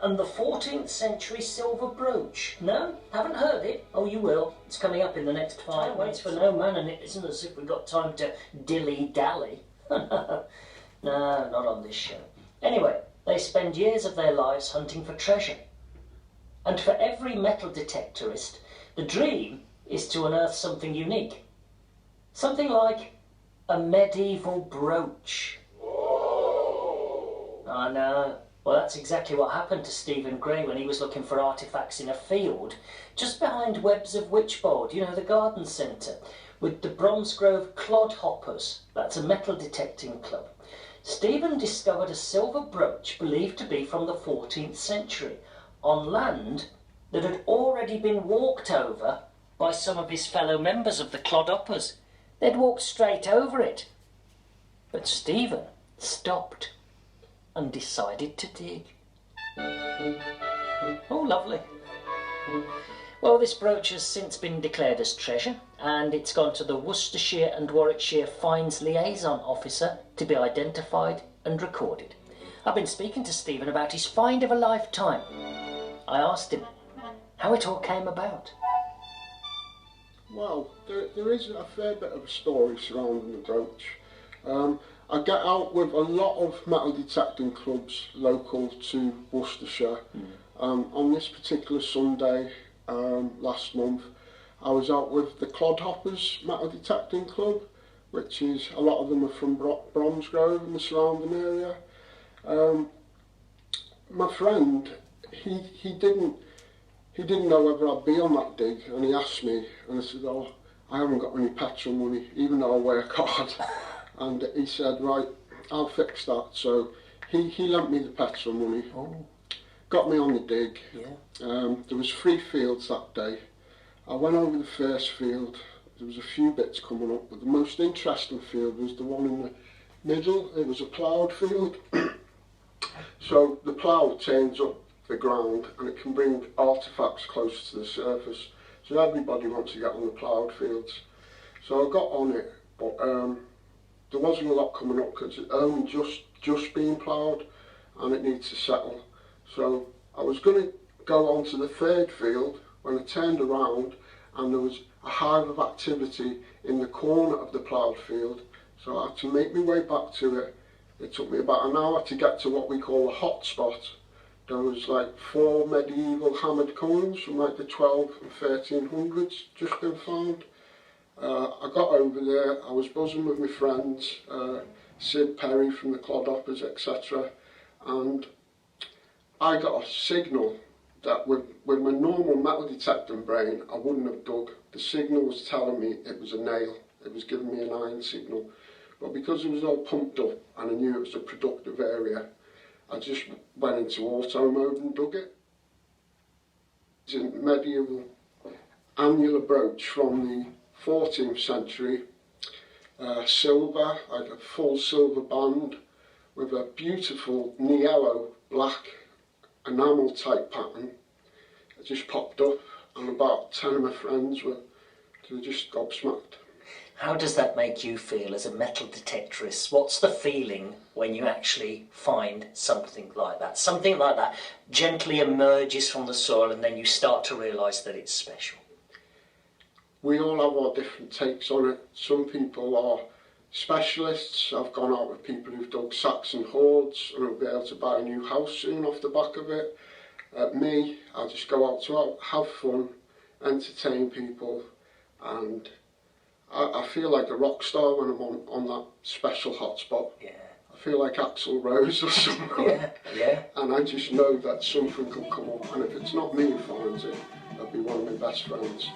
and the 14th century silver brooch. No? Haven't heard it? Oh, you will. It's coming up in the next 5 minutes. Waits for no man, and it isn't as if we've got time to dilly-dally. No, not on this show. Anyway, they spend years of their lives hunting for treasure. And for every metal detectorist, the dream is to unearth something unique. Something like a medieval brooch. I know. Well, that's exactly what happened to Stephen Gray when he was looking for artefacts in a field just behind Webbs of Witchboard, you know, the garden centre, with the Bromsgrove Clodhoppers. That's a metal detecting club. Stephen discovered a silver brooch believed to be from the 14th century on land that had already been walked over by some of his fellow members of the Clodhoppers. They'd walked straight over it. But Stephen stopped and decided to dig. Oh, lovely. Well, this brooch has since been declared as treasure, and it's gone to the Worcestershire and Warwickshire Fines Liaison Officer to be identified and recorded. I've been speaking to Stephen about his find of a lifetime. I asked him how it all came about. Well, there is a fair bit of a story surrounding the brooch. I get out with a lot of metal detecting clubs local to Worcestershire. On this particular Sunday last month, I was out with the Clodhoppers Metal Detecting Club, which is, a lot of them are from Bromsgrove and the surrounding area. My friend, he didn't know whether I'd be on that dig, and he asked me, and I said, oh, I haven't got any petrol money, even though I work hard. And he said, right, I'll fix that. So he lent me the petrol money, got me on the dig. There was 3 fields that day. I went over the first field. There was a few bits coming up, but the most interesting field was the one in the middle. It was a ploughed field. So the plough turns up the ground and it can bring artefacts closer to the surface. So everybody wants to get on the ploughed fields. So I got on it, but there wasn't a lot coming up because it's only just been ploughed and it needs to settle. So I was going to go on to the 3rd field when I turned around and there was a hive of activity in the corner of the ploughed field. So I had to make my way back to it. It took me about an hour to get to what we call a hot spot. There was like 4 medieval hammered coins from like the 12 and 1300s just been found. I got over there, I was buzzing with my friends, Sid Perry from the Clodhoppers, etc. And I got a signal that with my normal metal detecting brain, I wouldn't have dug. The signal was telling me it was a nail. It was giving me an iron signal. But because it was all pumped up and I knew it was a productive area, I just went into auto mode and dug it. It's a medieval annular brooch from the 14th century, silver, like a full silver band with a beautiful yellow black enamel type pattern. It just popped up and about 10 of my friends were just gobsmacked. How does that make you feel as a metal detectorist? What's the feeling when you actually find something like that? Something like that gently emerges from the soil and then you start to realise that it's special. We all have our different takes on it. Some people are specialists. I've gone out with people who've dug Saxon hoards and will be able to buy a new house soon off the back of it. Me, I just go out to have fun, entertain people, and I feel like a rock star when I'm on that special hotspot. Yeah. I feel like Axl Rose or something. Yeah. And I just know that something could come up, and if it's not me who finds it, that'll be one of my best friends.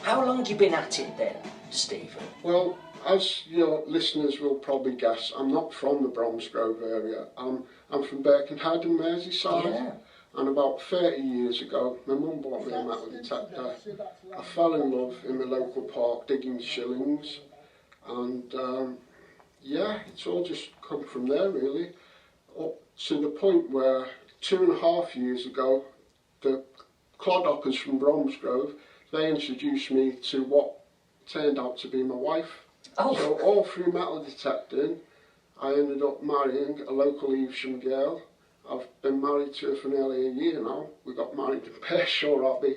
How long have you been at it then, Stephen? Well, as your listeners will probably guess, I'm not from the Bromsgrove area. I'm from Birkenhead in Merseyside. Yeah. And about 30 years ago, my mum bought me a metal detector. I fell in love in the local park digging shillings. And yeah, it's all just come from there really. Up to the point where 2.5 years ago, the Clodhoppers from Bromsgrove, they introduced me to what turned out to be my wife. Oh. So all through metal detecting, I ended up marrying a local Evesham girl, I've been married to her for nearly a year now. We got married in Pershore Abbey.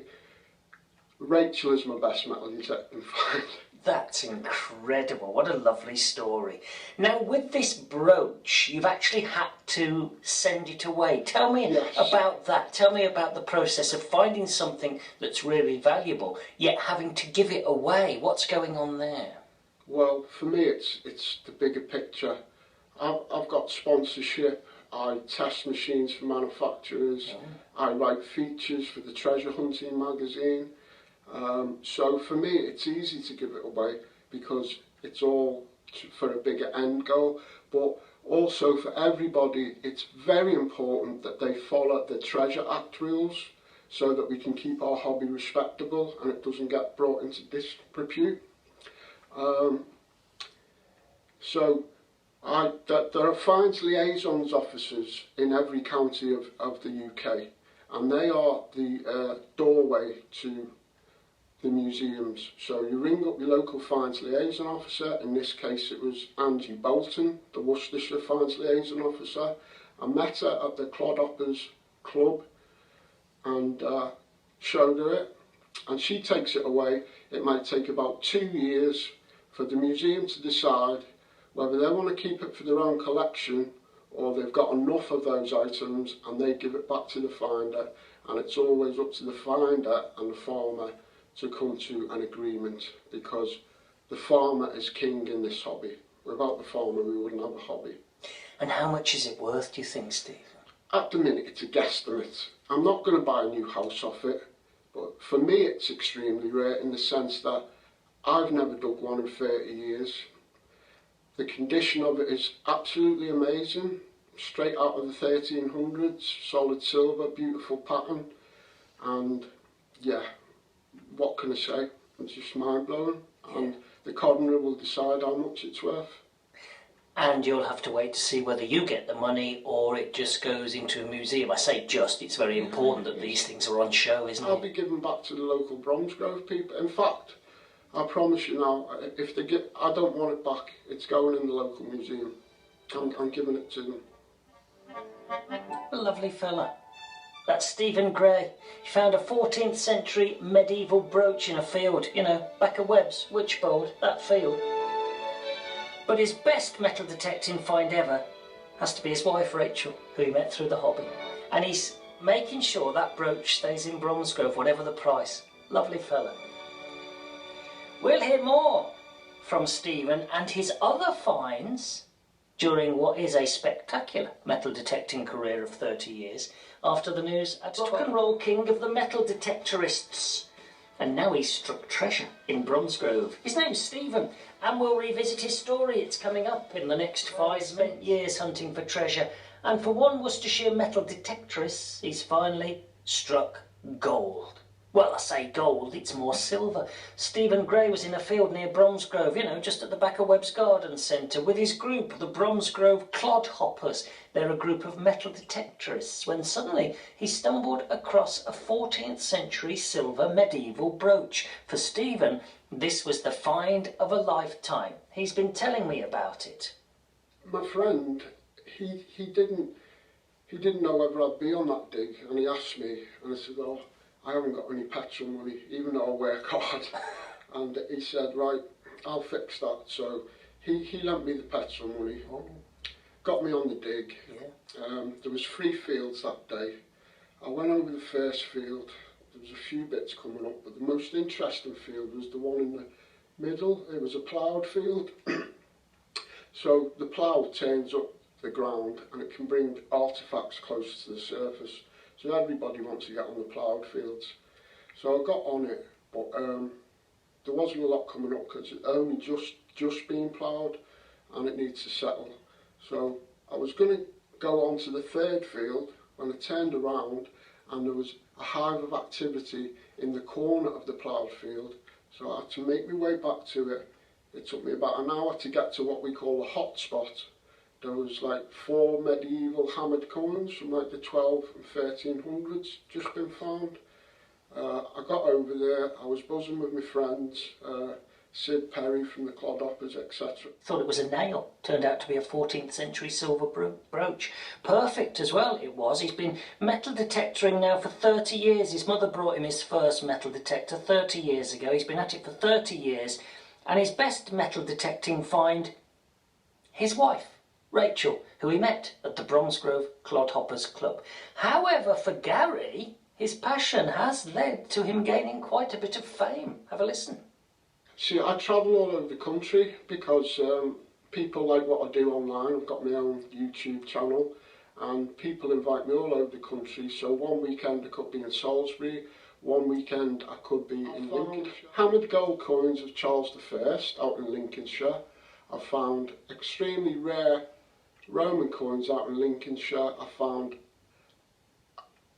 Rachel is my best metal detecting find. That's incredible. What a lovely story. Now, with this brooch, you've actually had to send it away. Tell me about that. Tell me about the process of finding something that's really valuable, yet having to give it away. What's going on there? Well, for me, it's the bigger picture. I've got sponsorship. I test machines for manufacturers. I write features for the Treasure Hunting magazine. So for me, it's easy to give it away because it's all for a bigger end goal. But also for everybody, it's very important that they follow the Treasure Act rules so that we can keep our hobby respectable and it doesn't get brought into disrepute. There are fines liaisons officers in every county of the UK, and they are the doorway to the museums. So you ring up your local fines liaison officer. In this case it was Angie Bolton, the Worcestershire fines liaison officer. I met her at the Clodhoppers Club and showed her it, and she takes it away. It might take about 2 years for the museum to decide whether they want to keep it for their own collection or they've got enough of those items and they give it back to the finder, and it's always up to the finder and the farmer to come to an agreement, because the farmer is king in this hobby. Without the farmer we wouldn't have a hobby. And how much is it worth, do you think, Stephen? At the minute it's a guesstimate. I'm not going to buy a new house off it, but for me it's extremely rare in the sense that I've never dug one in 30 years. The condition of it is absolutely amazing, straight out of the 1300s, solid silver, beautiful pattern, and yeah, what can I say? It's just mind-blowing, and the coroner will decide how much it's worth. And you'll have to wait to see whether you get the money or it just goes into a museum. I say just, it's very important that these things are on show, isn't it? I'll be giving back to the local Bromsgrove people. In fact, I promise you now, if they get, I don't want it back. It's going in the local museum. I'm giving it to them. A lovely fella. That's Stephen Gray. He found a 14th century medieval brooch in a field, you know, back of Webb's, Witchboard, that field. But his best metal detecting find ever has to be his wife Rachel, who he met through the hobby. And he's making sure that brooch stays in Bromsgrove, whatever the price. Lovely fella. We'll hear more from Stephen and his other finds during what is a spectacular metal detecting career of 30 years after the news at Rock and Roll King of the Metal Detectorists. And now he's struck treasure in Bromsgrove. His name's Stephen, and we'll revisit his story. It's coming up in the next 5 years hunting for treasure. And for one Worcestershire metal detectorist, he's finally struck gold. Well, I say gold, it's more silver. Stephen Gray was in a field near Bromsgrove, you know, just at the back of Webb's Garden Centre, with his group, the Bromsgrove Clodhoppers. They're a group of metal detectorists, when suddenly he stumbled across a 14th century silver medieval brooch. For Stephen, this was the find of a lifetime. He's been telling me about it. My friend, he didn't know whether I'd be on that dig, and he asked me, and I said, oh, I haven't got any petrol money, even though I work hard. And he said, right, I'll fix that. So he lent me the petrol money, got me on the dig. There was 3 fields that day. I went over the first field. There was a few bits coming up, but the most interesting field was the one in the middle. It was a ploughed field. So the plough turns up the ground and it can bring artefacts closer to the surface. So everybody wants to get on the ploughed fields. So I got on it, but there wasn't a lot coming up because it only just been ploughed and it needs to settle. So I was going to go on to the 3rd field when I turned around and there was a hive of activity in the corner of the ploughed field. So I had to make my way back to it. It took me about an hour to get to what we call a hot spot. There was like 4 medieval hammered coins from like the 12 and 1300s just been found. I got over there, I was buzzing with my friends, Sid Perry from the Clodhoppers, etc. Thought it was a nail. Turned out to be a 14th century silver brooch. Perfect as well, it was. He's been metal detectoring now for 30 years. His mother brought him his first metal detector 30 years ago. He's been at it for 30 years. And his best metal detecting find, his wife, Rachel, who he met at the Bromsgrove Clodhoppers Club. However, for Gary, his passion has led to him gaining quite a bit of fame. Have a listen. See, I travel all over the country because people like what I do online. I've got my own YouTube channel and people invite me all over the country. So one weekend I could be in Salisbury, one weekend I could be in Lincolnshire. Hammered gold coins of Charles I out in Lincolnshire. I found extremely rare Roman coins out in Lincolnshire. I found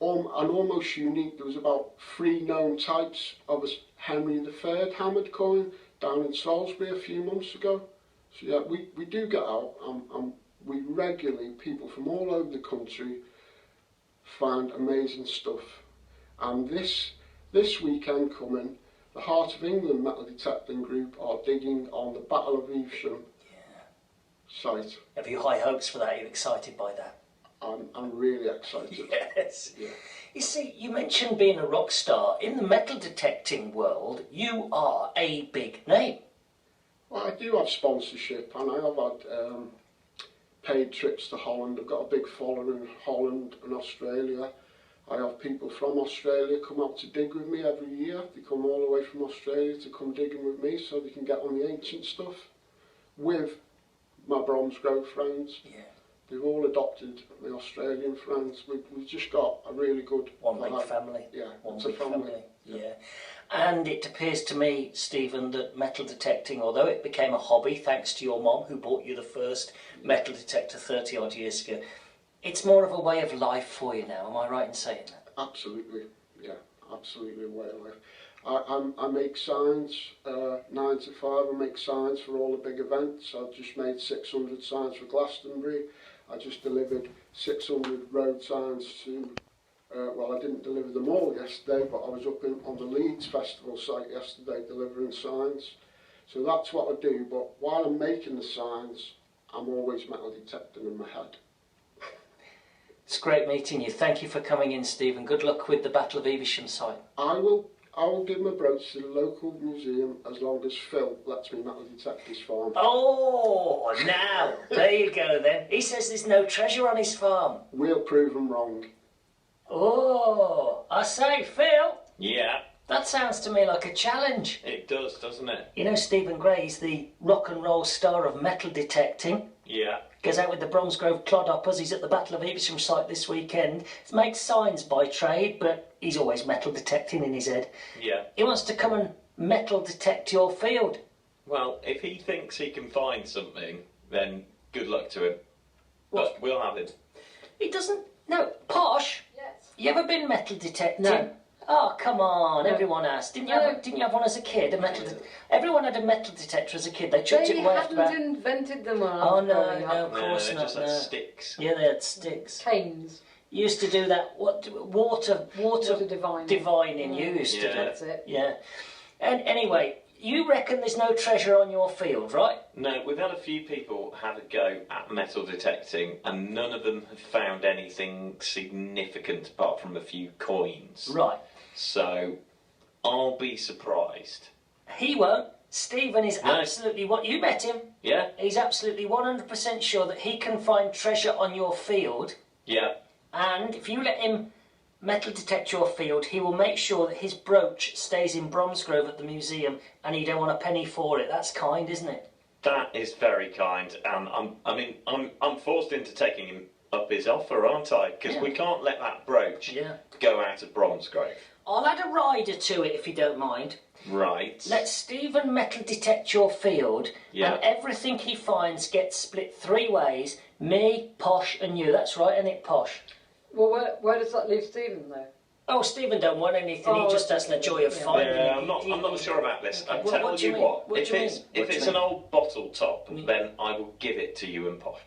an almost unique, there was about 3 known types of a Henry III hammered coin down in Salisbury a few months ago. So yeah, we do get out and we regularly, people from all over the country find amazing stuff. And this weekend coming, the Heart of England Metal Detecting Group are digging on the Battle of Evesham site. Have you high hopes for that? Are you excited by that? I'm really excited. Yes. Yeah. You see, you mentioned being a rock star. In the metal detecting world, you are a big name. Well, I do have sponsorship and I have had paid trips to Holland. I've got a big following in Holland and Australia. I have people from Australia come out to dig with me every year. They come all the way from Australia to come digging with me so they can get on the ancient stuff with my Bromsgrove friends. Yeah. They've all adopted my Australian friends. We've just got a really good... One big family. Yeah, One it's big a family. Yeah. And it appears to me, Stephen, that metal detecting, although it became a hobby thanks to your mom who bought you the first metal detector 30 odd years ago, it's more of a way of life for you now. Am I right in saying that? Absolutely, yeah, absolutely a way of life. I make signs 9 to 5. I make signs for all the big events. I've just made 600 signs for Glastonbury. I just delivered 600 road signs to, well, I didn't deliver them all yesterday, but I was up on the Leeds Festival site yesterday delivering signs. So that's what I do, but while I'm making the signs, I'm always metal detecting in my head. It's great meeting you. Thank you for coming in, Stephen. Good luck with the Battle of Evesham site. I will give my brooch to the local museum as long as Phil lets me metal detect his farm. Oh, now, there you go then. He says there's no treasure on his farm. We'll prove him wrong. Oh, I say, Phil. Yeah. That sounds to me like a challenge. It does, doesn't it? You know Stephen Gray's the rock and roll star of metal detecting. Yeah. Goes out with the Bromsgrove Clodhoppers. He's at the Battle of Evesham site this weekend. He makes signs by trade, but he's always metal detecting in his head. Yeah. He wants to come and metal detect your field. Well, if he thinks he can find something, then good luck to him. What? But we'll have him. He doesn't... No, Posh? Yes. You ever been metal detecting? No. Oh, come on, No. everyone has. Didn't you No. have one as a kid? Everyone had a metal detector as a kid. They chucked They it away after about... hadn't invented them when I Oh, was no, growing no, up. of course they not, just had no. sticks. Yeah, they had sticks. Canes. You used to do that, water Divine. divining, you used to do. That's it. Yeah. And anyway, you reckon there's no treasure on your field, right? No, we've had a few people have a go at metal detecting, and none of them have found anything significant apart from a few coins. Right. So, I'll be surprised. He won't. Stephen is No. absolutely... What you met him. Yeah? He's absolutely 100% sure that he can find treasure on your field. Yeah. And if you let him metal detect your field, he will make sure that his brooch stays in Bromsgrove at the museum, and he don't want a penny for it. That's kind, isn't it? That is very kind, and I'm forced into taking him up his offer, aren't I? Because Yeah. we can't let that brooch go out of Bromsgrove. I'll add a rider to it if you don't mind. Right. Let Stephen metal detect your field, Yeah. and everything he finds gets split 3 ways. Me, Posh, and you. That's right, isn't it, Posh? Well, where does that leave Stephen, though? Oh, Stephen don't want anything. He Oh, just has the joy of yeah. finding Yeah, it. I'm not sure about this. Okay. I Well, tell what do you you mean? what, What if do you it's mean? if What do it's you an mean? old bottle top, then I will give it to you and Posh.